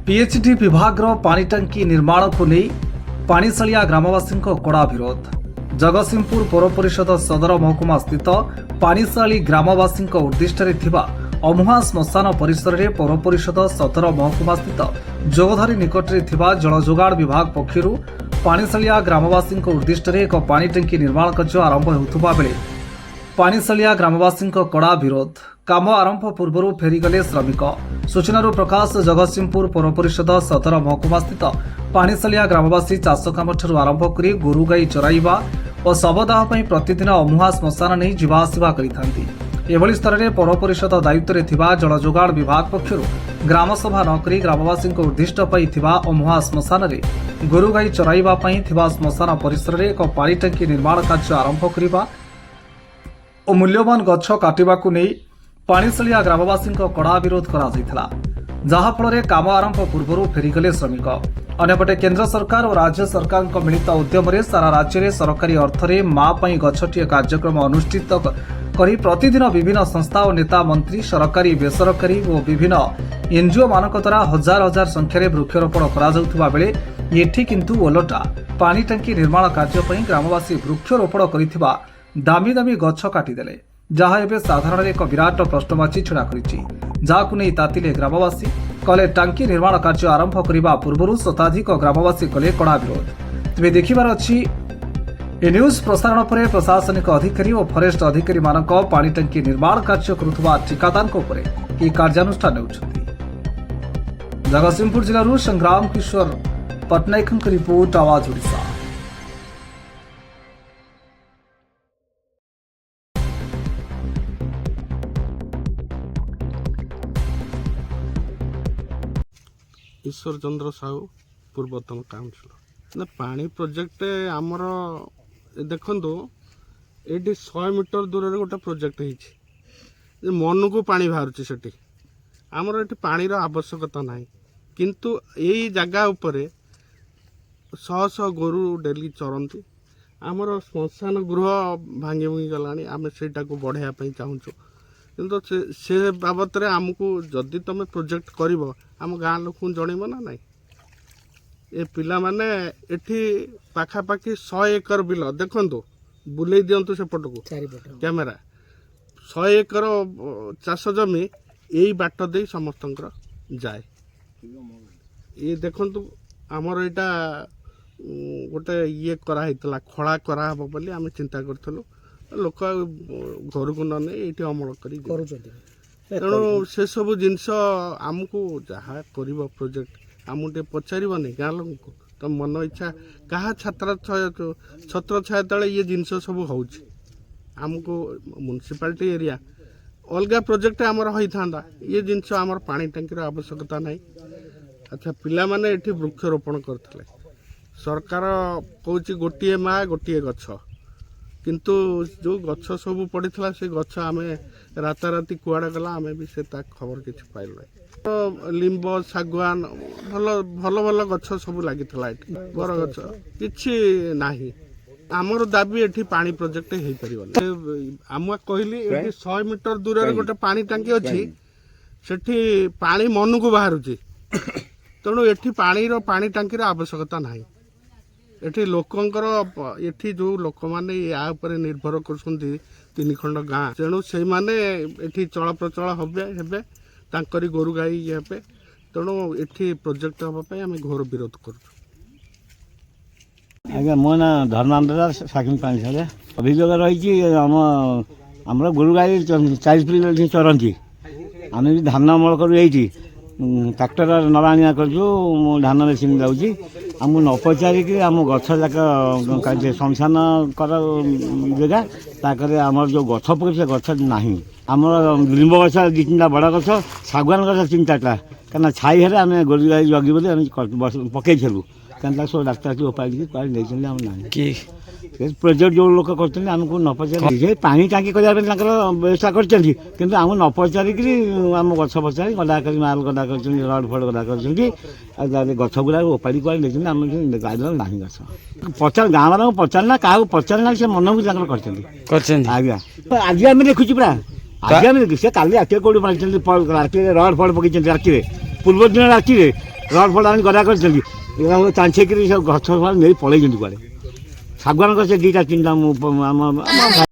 PhD विभाग पानी टांकी निर्माण को नहीं पानीशालिया ग्रामवासी कड़ा विरोध। जगतसिंहपुर पौर परिषद सदर महकुमा स्थित पानीशाली ग्रामवासी उद्दिष्ट अमुहा श्मशान परिसर में पौर परिषद सदर महकुमा स्थित जोगधारी निकट में जल जोगाड़ विभाग पक्षर पानीशालिया ग्रामवासी उद्दिष्ट एक पानी टांकी निर्माण कार्य आरंभ होता बेले पानीशालिया ग्रामवासी कड़ा विरोध। काम आरंभ पूर्व फेरीगले श्रमिक। सूचना प्रकाश जगतसिंहपुर पौर परिषद सदर महकुमा स्थित पानीशालिया ग्रामवासी चाष काम आरंभ कर गोरु गाई चराइबा और शवदाह प्रतिदिन अमुहा श्मशान नहीं जीवा आसिबा करिथांती। एभली स्तर में पौर परिषद दायित्व थिबा जल जोगाड़ विभाग पक्षर ग्रामसभा नकरी ग्रामवासी उद्दिष्ट अमुहा श्मशान रे गोरु गाई चराइबा थिबा श्मशान परिसर में एक पानी टांकी निर्माण कार्य आरंभ करबा और मूल्यवान गछ काटिबाकू नहीं पानीशालिया ग्रामवासी कड़ा विरोध करा जहाफल काम आरंभ पूर्व फेरीगले श्रमिक। अन्यपटे केंद्र सरकार और राज्य सरकार मिलित उद्यम सारा राज्य में सरकारी अर्थरे माँ गछटीए कार्यक्रम अनुष्ठित करी प्रतिदिन विभिन्न संस्था और नेता मंत्री सरकारी बेसरकारी और विभिन्न एनजीओ मान द्वारा हजार हजार संख्यार वृक्षरोपण करा बेले एठी किंतु ओलटा पानी टांकी निर्माण कार्य ग्रामवासी वृक्षरोपण करिथिबा दामी दामी गछ काटिदेले जहाँ एवं साधारण एक विराट प्रश्नवाची छिड़ा कर तातिले ग्रामवासी कले टांकी निर्माण कार्य आरंभ करने पूर्व शताधिक ग्रामवासी कले कड़ा विरोध। तेज देखिबार अच्छी ए न्यूज प्रसारण पर प्रशासनिक अधिकारी और फरेस्ट अधिकारी मानक पानी टांकी निर्माण कार्य करुवा ठिकादार कार्यानुष्ठान नेउछथि। जगतसिंहपुर जिलूर संग्राम किशोर पट्टनायक रिपोर्ट आवाज ओडिशा। ईश्वर चंद्र साहू पूर्वतम काउंसिलर। पानी प्रोजेक्ट आमर देखु ये 100 मीटर दूर रे गोटे प्रोजेक्ट है मन को पानी बाहर से आमर ये पानी आवश्यकता ना किंतु यही जगह उपर शह शह गोरु डेली चरती आमर श्मशान गृह भांगी भूंगी गला आम से बढ़ाई चाहूँ किंतु से बाबद आमको जदि तुम प्रोजेक्ट कर आम गाँ लोक जनइब ना ना ये पिला माने एठी पाखापाखि 100 एकर बिल देखु बुले दिंतु सेपट को कैमेरा 100 एकर चाष जमी यही बाट दे समस्त जाए ये देखु आमर यहाँ गोटे ये कराई खड़ा कराब बोली आम चिंता करूँ लोक घर को न नहीं ये अमल कर तेणु से सब जिनस आमको जहाँ कर प्रोजेक्ट आमको टे पचारनी गाँ लोक को तो मन इच्छा क्या छत्र छाया तले ये जिनस सब होमको म्युनिसिपालिटी एरिया अलग प्रोजेक्ट आमर होता ये जिनस आमर पानी टांकीर आवश्यकता ना। अच्छा पिला माने एठी वृक्षरोपण करते सरकार कौच गोटे माँ गोटे गछ किंतु जो गछ सब पड़ा से गछ आम राताराति कुआड़े गला आम भी से खबर किसी पाइल तो लिंब शागुआन भल भल भल गछ सब लगी बर गछ कि ना आमर दाबी एठी पानी प्रोजेक्ट हो पार आम कहली 100 मीटर दूर रे गोटे पानी टांकी अच्छी सेठी पानी मन को बाहर तेणु एठी पानी टांकीर आवश्यकता ना एठी लोकंकर एठी जो लोक माने या ऊपर निर्भर कर 3 खंड गाँ तेणु से माने एठी चल प्रचल हे तांकरी गोरु गाई ये तेणु एठी प्रोजेक्ट हाँपाई आम घोर विरोध कर। आज्ञा मो ना धर्मांतर साकिम पानी अभियोग रही आम गोरु गाई 40 पीढ़ी चरती आम भी धान अमल कर ट्राक्टर नवाणिया कर धान मेसीन जाऊँगी आमको न पचारिक आम गछ जाक शमशान कर जगह ताकर आम जो गछ पक से गछ ना आम लिंब गछ 2-3टा बड़ गछ शागुआन गछ 3-4टा क्या छाई है आम गोरु गाई जगी बोली पकईलु क्या सब डाक्तर उपाड़ी नहीं आम ना प्रोजेक्ट जो लोक करते आमको न पचार पानी टांकी करने व्यवस्था कर आम न पचारिक आम गछ पचार गदा कर माल गदा कर रड फड गदा कर गछ गुड़ा उपाड़ी कुआड़े आम गाइल ना गछ पचार गाँव वाला पचारना क्या पचारना से मन को आज्ञा आज आम देखुची पूरा आज आम देखी से काली रात कौट मारी रात रड फड पकई रात पूर्व दिन रात ରଡ଼ ଫଡ଼ ଆଣି ଗଦା କରିଛନ୍ତି ଚାଞ୍ଚେଇକିରି ସବୁ ଗଛ ଫଳ ନେଇ ପଳେଇଛନ୍ତି କୁଆଡ଼େ ଶାଗୁଆନ ଗଛ ଦୁଇଟା ତିନିଟା ଆମ